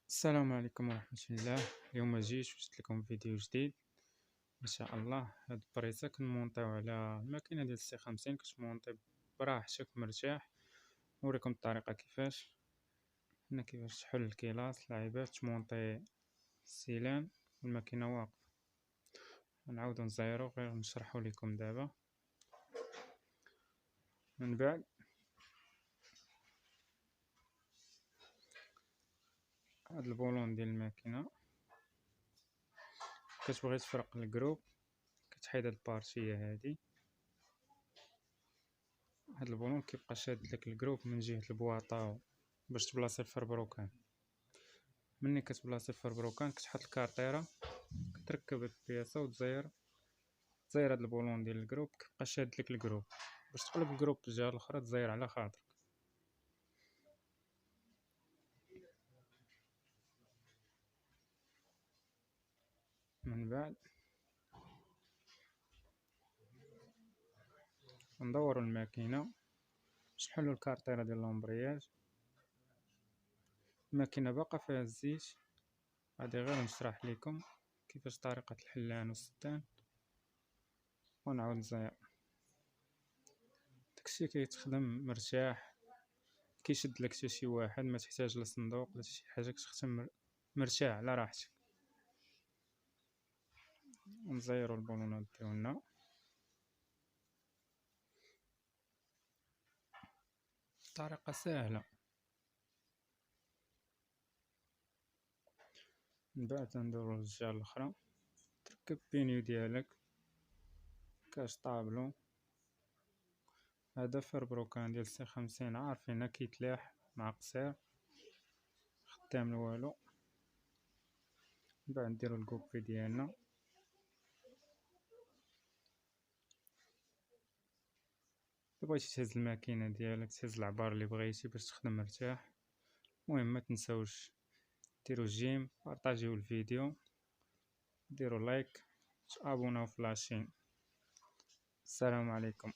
السلام عليكم ورحمة الله. اليوم جيت وجدت لكم فيديو جديد ان شاء الله. هاد البريسة كنمونطيو على الماكينة ديال C50، كتمونطي براحتك مرتاح. نوريكم الطريقة كيفاش تحل الكيلاس العيبات، تمونطي السيلان والماكينة واقفة. نعاودو نزيرو، غير نشرحو لكم دابا. من بعد هاد البولون ديال الماكينة كتبغي تفرق الجروب، كتحيد هاد البارتية هادي. هاد البولون كيبقى شاد لك الجروب من جهة البواطة باش تبلاصي الفربروكان. مني كتبلاصي الفربروكان كتحط الكارطيرة، كتركب البياسة وتزير هاد البولون ديال الجروب، كيبقى شاد لك الجروب. باش تقلب الجروب الجهة الاخرى تزير على خاطرك. من بعد ندورو الماكينة باش نحلو الكارطيرة ديال لومبرياج. الماكينة باقا فيها الزيت، غادي غير نشرح لكم كيفاش طريقة الحلان والسدان ونعاود نزير. داكشي كيتخدم مرتاح، كيشد لك حتى شي واحد، ما تحتاج لصندوق ولا شي حاجة، كتخدم مرتاح على راحتك. نزيرو البولونات ديالنا. طريقة سهلة. من بعد ندورو للجهة الاخرى، تركب بينيو ديالك كاش طابلو. هذا فربروكان ديال C50 عارفينه، كيتلاح مع قصير خدام والو. من بعد نديرو الكوبي ديالنا، بغيتي تهز الماكينة ديالك، تهز العبار اللي بغيتي باش تخدم مرتاح. المهم ما تنساوش ديروا جيم، بارطاجيو الفيديو، ديروا لايك، تابوناو في لاشين. السلام عليكم.